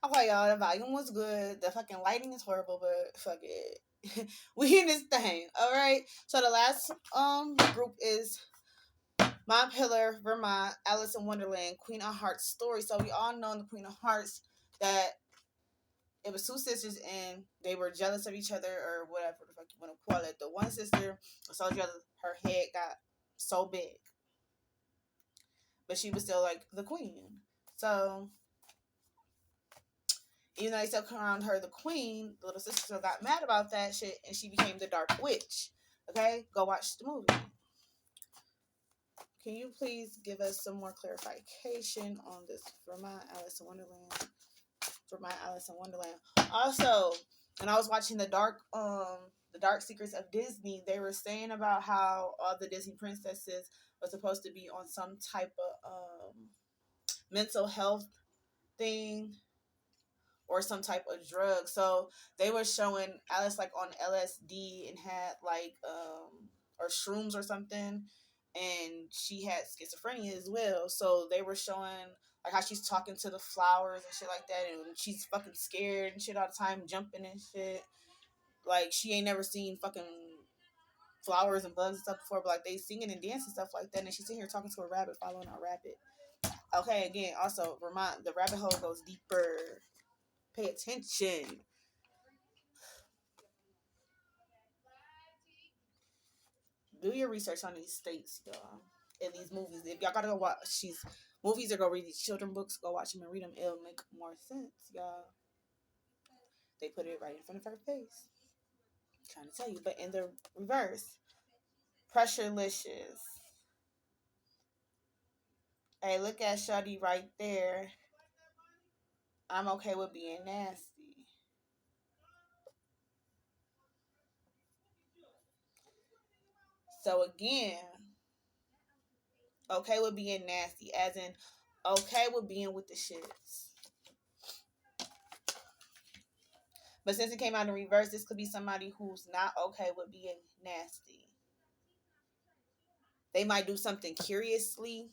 Okay, y'all, the volume was good. The fucking lighting is horrible, but fuck it. We in this thing, all right. So the last group is My Pillar, Vermont, Alice in Wonderland, Queen of Hearts story. So we all know in the Queen of Hearts that it was two sisters and they were jealous of each other or whatever the fuck you want to call it. The one sister saw the other, her head got so big, but she was still like the queen. So even though they still crowned her the queen, the little sister still got mad about that shit and she became the Dark Witch. Okay, go watch the movie. Can you please give us some more clarification on this Vermont Alice in Wonderland? Vermont Alice in Wonderland. Also, when I was watching the Dark Secrets of Disney, they were saying about how all the Disney princesses were supposed to be on some type of mental health thing or some type of drug. So they were showing Alice like on LSD and had like or shrooms or something, and she had schizophrenia as well. So they were showing like how she's talking to the flowers and shit like that, and she's fucking scared and shit all the time, jumping and shit. Like she ain't never seen fucking flowers and bugs and stuff before, but like they singing and dancing stuff like that, and she's sitting here talking to a rabbit, following a rabbit. Okay, again, also remind the rabbit hole goes deeper. Pay attention. Do your research on these states, y'all, and these movies. If y'all gotta go watch these movies or go read these children books, go watch them and read them. It'll make more sense, y'all. They put it right in front of her face. I'm trying to tell you, but in the reverse, pressurelicious. Hey, look at Shuddy right there. I'm okay with being nasty. So again, okay with being nasty, as in okay with being with the shits. But since it came out in reverse, this could be somebody who's not okay with being nasty. They might do something curiously.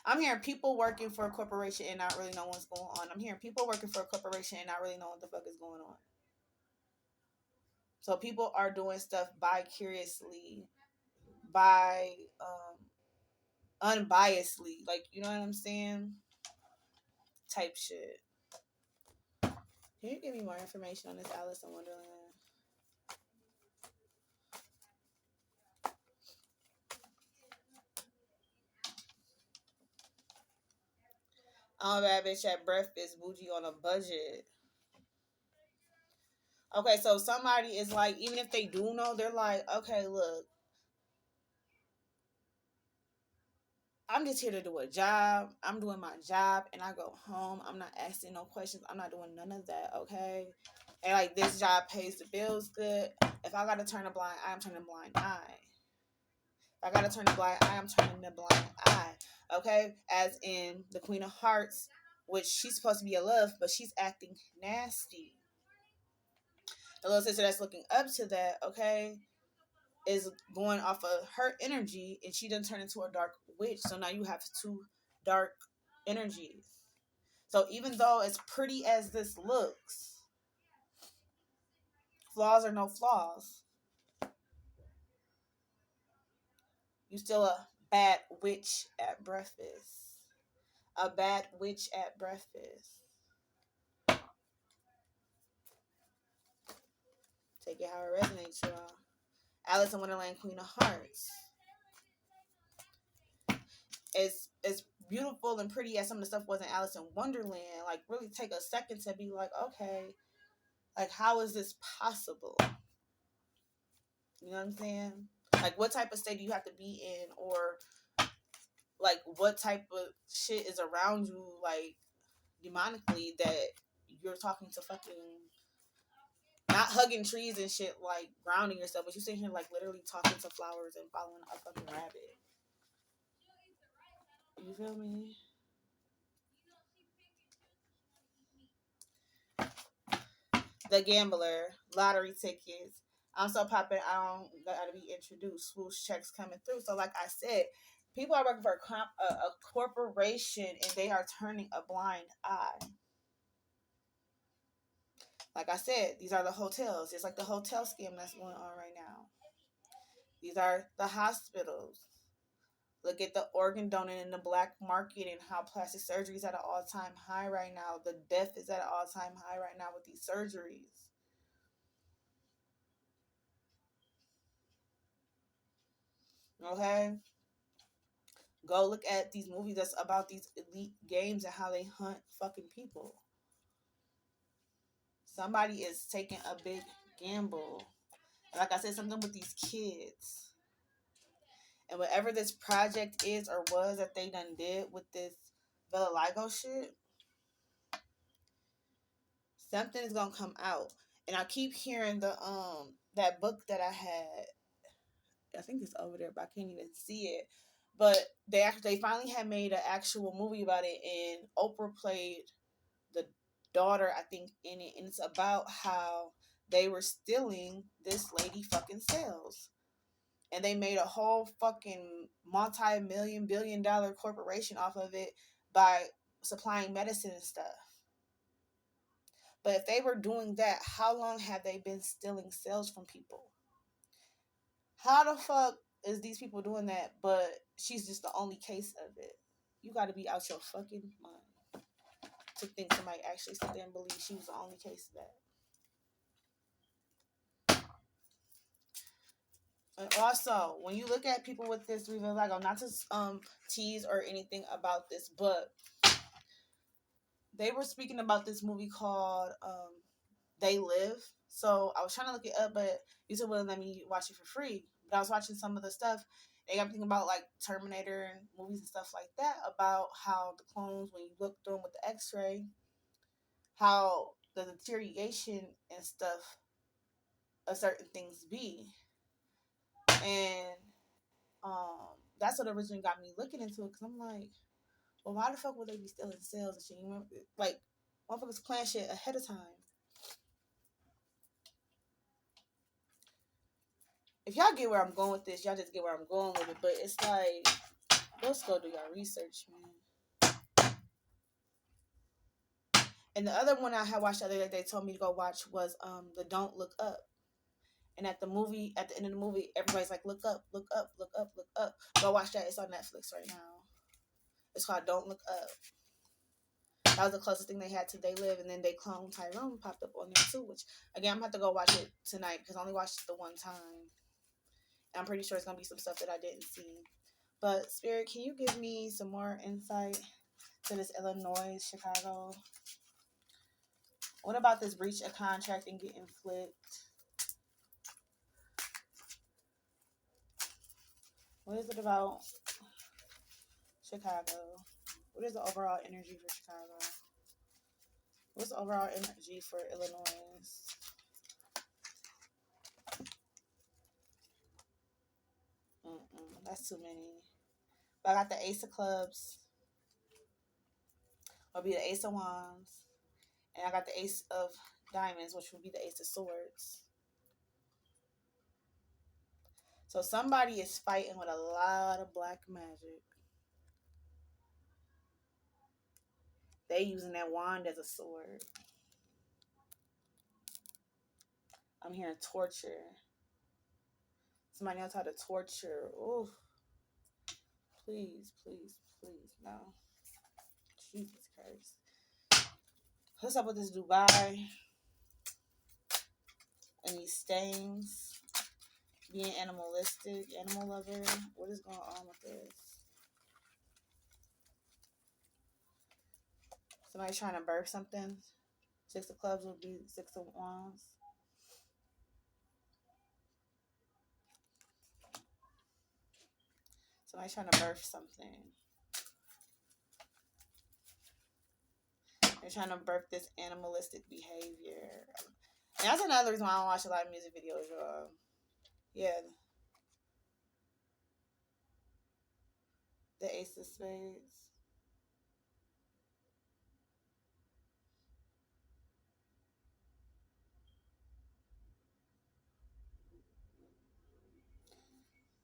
I'm hearing people working for a corporation and not really know what's going on. I'm hearing people working for a corporation and not really know what the fuck is going on. So people are doing stuff by curiously, by unbiasedly, like you know what I'm saying? Type shit. Can you give me more information on this Alice in Wonderland? I'm a bad bitch at breakfast, bougie on a budget. Okay, so somebody is like, even if they do know, they're like, okay, look, I'm just here to do a job. I'm doing my job and I go home. I'm not asking no questions. I'm not doing none of that, okay? And like this job pays the bills good. If I gotta turn a blind eye, I'm turning a blind eye. If I gotta turn a blind eye, I'm turning the blind eye. Okay? As in the Queen of Hearts, which she's supposed to be a love, but she's acting nasty. The little sister that's looking up to that, okay, is going off of her energy and she done turned into a dark witch. So now you have two dark energies. So even though as pretty as this looks, flaws or no flaws, you still a bad witch at breakfast. A bad witch at breakfast. Take it how it resonates, y'all. Alice in Wonderland, Queen of Hearts. It's beautiful and pretty as some of the stuff was in Alice in Wonderland. Like really take a second to be like, okay, like how is this possible? You know what I'm saying? Like what type of state do you have to be in, or like what type of shit is around you, like demonically, that you're talking to fucking not hugging trees and shit, like grounding yourself, but you're sitting here like literally talking to flowers and following a fucking rabbit. You feel me? The Gambler, lottery tickets. I'm so popping, I don't gotta be introduced. Swoosh checks coming through. So, like I said, People are working for a corporation and they are turning a blind eye. Like I said, these are the hotels. It's like the hotel scam that's going on right now. These are the hospitals. Look at the organ donor in the black market and how plastic surgery is at an all-time high right now. The death is at an all-time high right now with these surgeries. Okay? Go look at these movies that's about these elite games and how they hunt fucking people. Somebody is taking a big gamble. And like I said, something with these kids. And whatever this project is or was that they done did with this Vitiligo shit, something is gonna come out. And I keep hearing the that book that I had. I think it's over there, but I can't even see it. But they finally had made an actual movie about it, and Oprah played the daughter, I think, in it, and it's about how they were stealing this lady fucking cells, and they made a whole fucking multi-million billion dollar corporation off of it by supplying medicine and stuff. But if they were doing that, how long have they been stealing cells from people? How the fuck is these people doing that? But she's just the only case of it. You got to be out your fucking mind to think somebody actually sit there and believe she was the only case of that. And also, when you look at people with this vitiligo, not to tease or anything about this, but they were speaking about this movie called They Live. So I was trying to look it up, but YouTube wouldn't let me watch it for free. But I was watching some of the stuff. They got me thinking about like Terminator and movies and stuff like that, about how the clones, when you look through them with the X-ray, how the deterioration and stuff of certain things be. And that's what originally got me looking into it, because I'm like, well, why the fuck would they be stealing cells and shit? You remember, like, motherfuckers plan shit ahead of time. If y'all get where I'm going with this, y'all just get where I'm going with it. But it's like, let's go do y'all research, man. And the other one I had watched the other day, they told me to go watch, was the Don't Look Up. And at the end of the movie, everybody's like, look up, look up, look up, look up. Go watch that. It's on Netflix right now. It's called Don't Look Up. That was the closest thing they had to They Live. And then They Clone Tyrone popped up on there too, which, again, I'm going to have to go watch it tonight because I only watched it the one time. And I'm pretty sure it's going to be some stuff that I didn't see. But, Spirit, can you give me some more insight to this Illinois, Chicago? What about this breach of contract and getting flipped? What is it about Chicago? What is the overall energy for Chicago? What's the overall energy for Illinois? That's too many. But I got the Ace of Clubs. Will be the Ace of Wands. And I got the Ace of Diamonds, which will be the Ace of Swords. So somebody is fighting with a lot of black magic. They using that wand as a sword. I'm hearing torture. Somebody else how to torture. Oh, please, please, please, no. Jesus Christ. What's up with this Dubai and these stains? Being animalistic, animal lover. What is going on with this? Somebody trying to birth something. Six of Clubs would be Six of Wands. Somebody trying to birth something. They're trying to birth this animalistic behavior. And that's another reason why I don't watch a lot of music videos, y'all. Yeah. The Ace of Spades.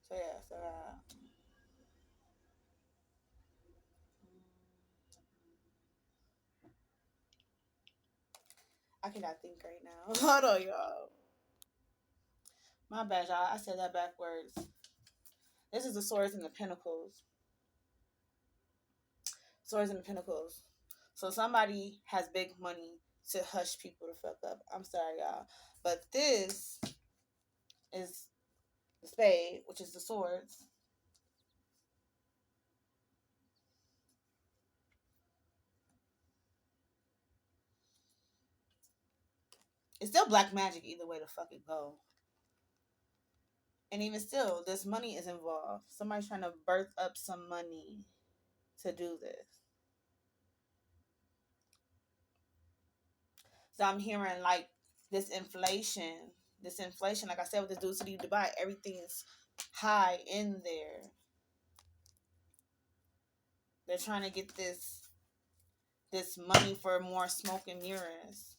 So yeah, so I cannot think right now. Hold on, y'all. My bad, y'all. I said that backwards. This is the Swords and the Pentacles. Swords and the Pentacles. So somebody has big money to hush people to fuck up. I'm sorry, y'all. But this is the Spade, which is the Swords. It's still black magic either way to fucking go. And even still, this money is involved. Somebody's trying to birth up some money to do this. So I'm hearing like this inflation. This inflation, like I said with the dude city Dubai, everything's high in there. They're trying to get this money for more smoke and mirrors.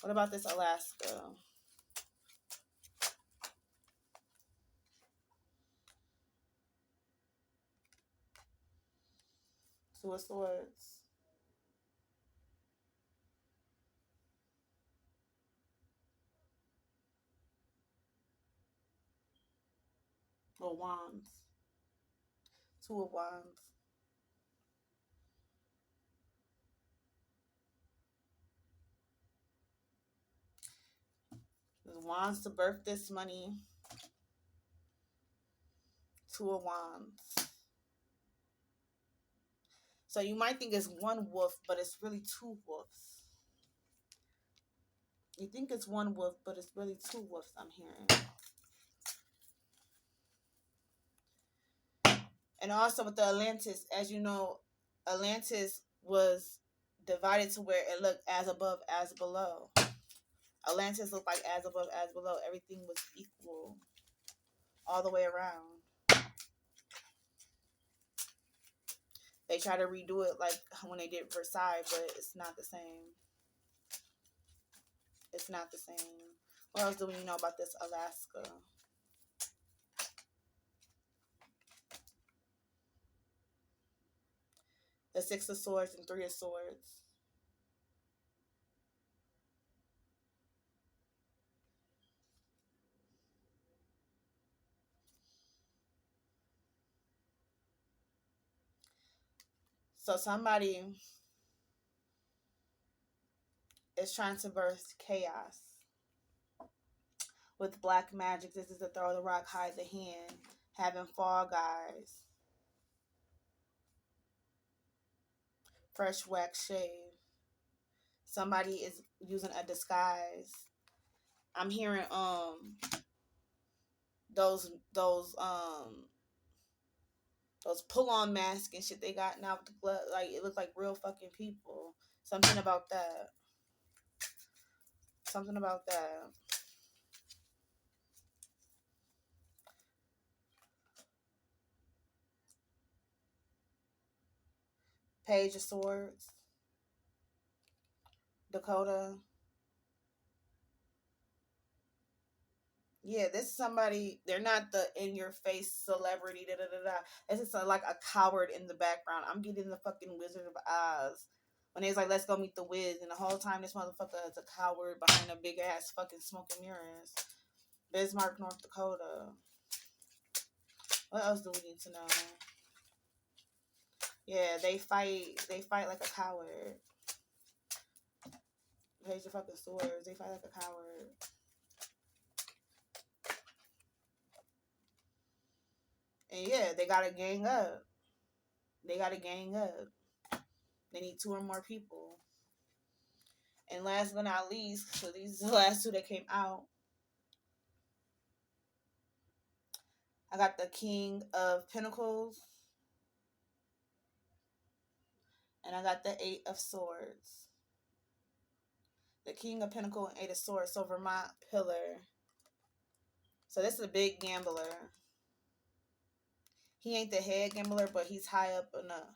What about this Alaska? Two of Swords. Or Wands. Two of Wands. There's Wands to birth this money. Two of Wands. So you might think it's one wolf, but it's really two wolves. You think it's one wolf, but it's really two wolves, I'm hearing. And also with the Atlantis, as you know, Atlantis was divided to where it looked as above, as below. Atlantis looked like as above, as below. Everything was equal all the way around. They try to redo it like when they did Versailles, but it's not the same. It's not the same. What else do we know about this Alaska? The Six of Swords and Three of Swords. So somebody is trying to birth chaos with black magic. This is the throw the rock, hide the hand, having fall guys, fresh wax shave. Somebody is using a disguise. I'm hearing those those um those pull on masks and shit they got now with the blood. Like it looks like real fucking people. Something about that. Something about that. Page of Swords. Dakota. Yeah, this is somebody. They're not the in your face celebrity. Da da da da. This is like a coward in the background. I'm getting the fucking Wizard of Oz when he's like, "Let's go meet the Wiz," and the whole time this motherfucker is a coward behind a big ass fucking smoke and mirrors. Bismarck, North Dakota. What else do we need to know? Yeah, they fight. They fight like a coward. Page of fucking swords. They fight like a coward. And yeah, they gotta gang up. They gotta gang up. They need two or more people. And last but not least, so these are the last two that came out. I got the King of Pentacles. And I got the Eight of Swords. The King of Pentacles and Eight of Swords. So Vermont Pillar. So this is a big gambler. He ain't the head gambler, but he's high up enough.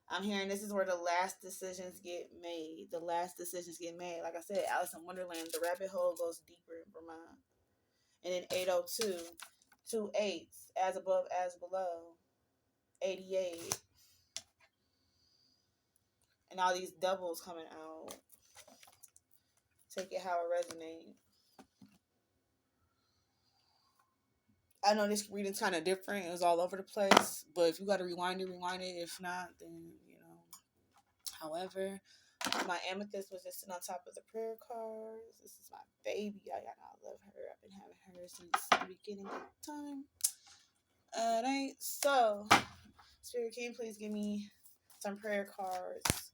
I'm hearing this is where the last decisions get made. The last decisions get made. Like I said, Alice in Wonderland, the rabbit hole goes deeper in Vermont. And then 802, two eights, as above, as below. 88. And all these doubles coming out. Take it how it resonates. I know this reading's kind of different. It was all over the place. But if you got to rewind it, rewind it. If not, then, you know. However, my amethyst was just sitting on top of the prayer cards. This is my baby. Y'all know I love her. I've been having her since the beginning of time. Alright, so Spirit, can you please give me some prayer cards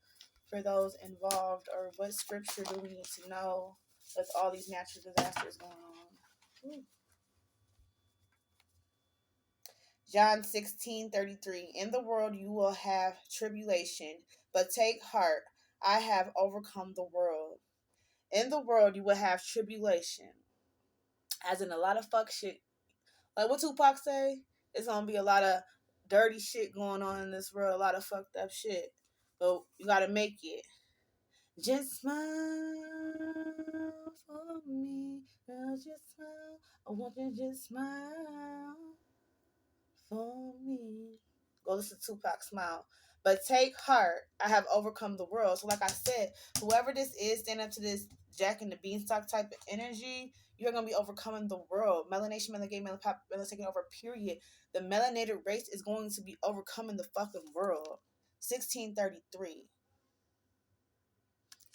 for those involved, or what scripture do we need to know with all these natural disasters going on? Ooh. John 16:33. In the world you will have tribulation, but take heart, I have overcome the world. In the world you will have tribulation. As in a lot of fuck shit. Like what Tupac say? It's gonna be a lot of dirty shit going on in this world, a lot of fucked up shit. But you gotta make it. Just smile for me, girl, just smile. I want you to just smile for me. Go listen to Tupac Smile. But take heart, I have overcome the world. So like I said, whoever this is, stand up to this Jack and the Beanstalk type of energy, you're going to be overcoming the world. Melanation, melangay, melapop, melan taking over, period. The melanated race is going to be overcoming the fucking world. 1633.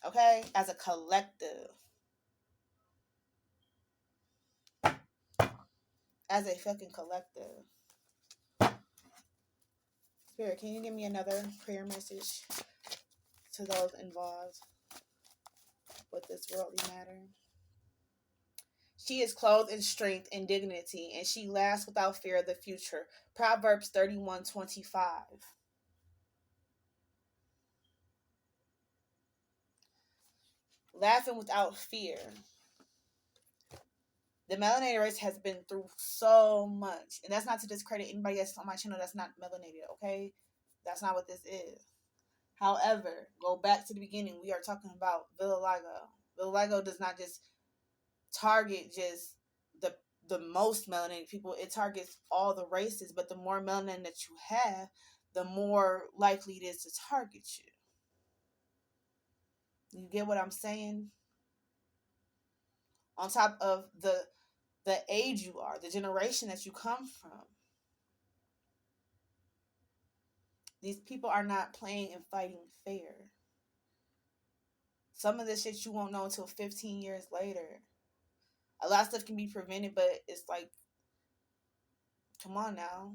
Okay? As a collective. As a fucking collective. Spirit, can you give me another prayer message to those involved with this worldly matter? She is clothed in strength and dignity, and she laughs without fear of the future. Proverbs 31:25. Laughing without fear. The melanated race has been through so much. And that's not to discredit anybody else on my channel that's not melanated, okay? That's not what this is. However, go back to the beginning. We are talking about vitiligo. Vitiligo does not just target just the most melanated people. It targets all the races, but the more melanin that you have, the more likely it is to target you. You get what I'm saying? On top of the age you are, the generation that you come from. These people are not playing and fighting fair. Some of the shit you won't know until 15 years later. A lot of stuff can be prevented, but it's like, come on now.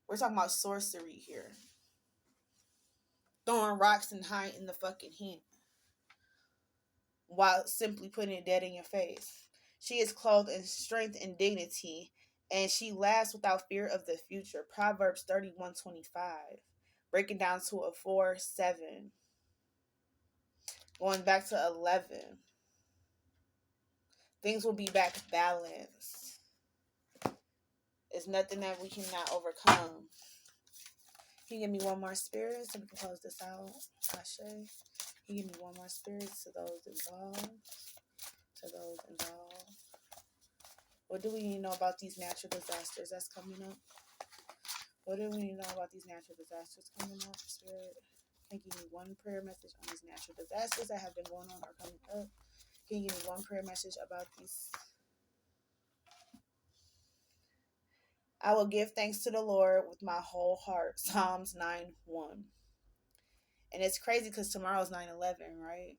We're talking about sorcery here. Throwing rocks and hiding the fucking hint while simply putting it dead in your face. She is clothed in strength and dignity, and she laughs without fear of the future. Proverbs 31:25. Breaking down to a 4:7. Going back to 11. Things will be back balanced. It's nothing that we cannot overcome. Can you give me one more spirit so we can close this out? Ashe. Can you give me one more spirit to those involved? To those involved. What do we need to know about these natural disasters that's coming up? What do we need to know about these natural disasters coming up, Spirit? Can you give me one prayer message on these natural disasters that have been going on or coming up? Can you give me one prayer message about these? I will give thanks to the Lord with my whole heart. Psalms 9:1. And it's crazy because tomorrow's 9/11, right?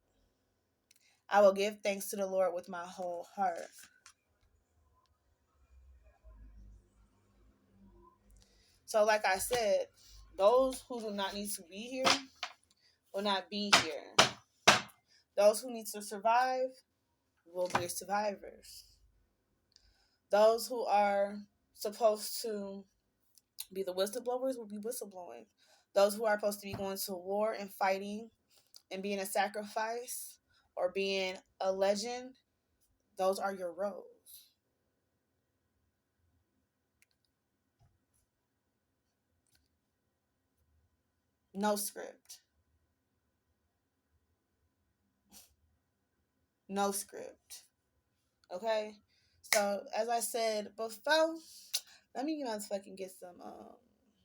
I will give thanks to the Lord with my whole heart. So, like I said, those who do not need to be here will not be here. Those who need to survive will be survivors. Those who are supposed to be the whistleblowers will be whistleblowing. Those who are supposed to be going to war and fighting and being a sacrifice or being a legend, those are your roles. No script. No script. Okay? So, as I said before, let me fucking get some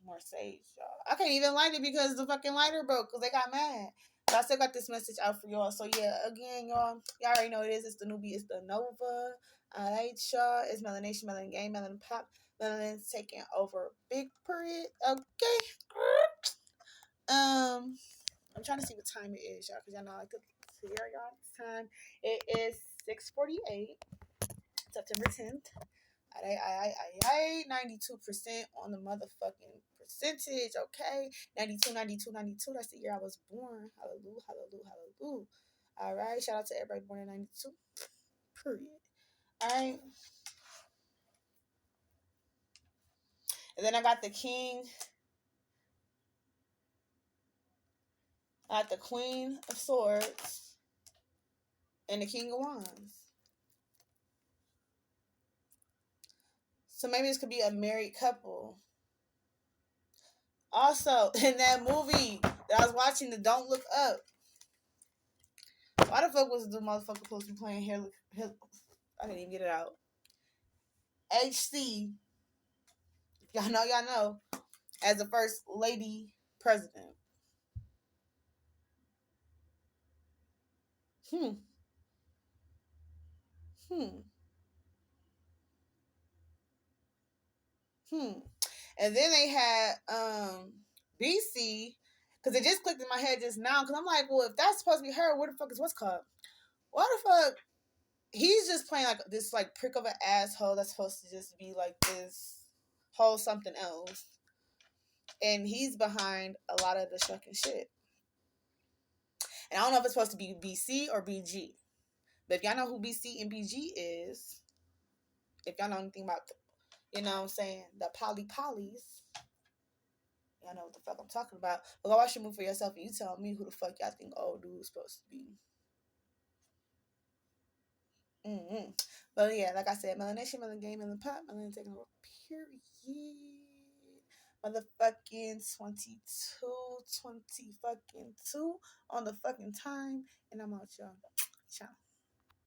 more sage, y'all. I can't even light it because the fucking lighter broke because they got mad. But I still got this message out for y'all. So yeah, again, y'all already know what it is. It's the newbie. It's the Nova. Alright, y'all. It's Melanation, Melanin Game, Melanin Pop. Melanin's taking over Big Period. Okay. I'm trying to see what time it is, y'all, because y'all know I like to hear y'all this time. It is 6:48, September 10th. I 92% on the motherfucking percentage, okay? 92, 92, 92. That's the year I was born. Hallelujah, hallelujah, hallelujah. All right, shout out to everybody born in 92. Period. All right. And then I got the king. I got the queen of swords and the king of wands. So maybe this could be a married couple. Also, in that movie that I was watching, the Don't Look Up, why the fuck was the motherfucker supposed to be playing here? I didn't even get it out. HC, y'all know, as the first lady president. Hmm. Hmm. Hmm. And then they had BC, because it just clicked in my head just now. Because I'm like, well, if that's supposed to be her, where the fuck is what's called? Why the fuck? He's just playing like this like prick of an asshole that's supposed to just be like this whole something else. And he's behind a lot of the fucking shit. And I don't know if it's supposed to be BC or BG. But if y'all know who BC and BG is, if y'all know anything about, you know what I'm saying, the polys, y'all know what the fuck I'm talking about. But go watch the movie for yourself and you tell me who the fuck y'all think old dude is supposed to be. Mm-hmm. But yeah, like I said, Melanation, Melanin Game, Melanin Pop, Melanin taking over, period. Motherfucking 22 fucking 2 on the fucking time. And I'm out, y'all. Ciao.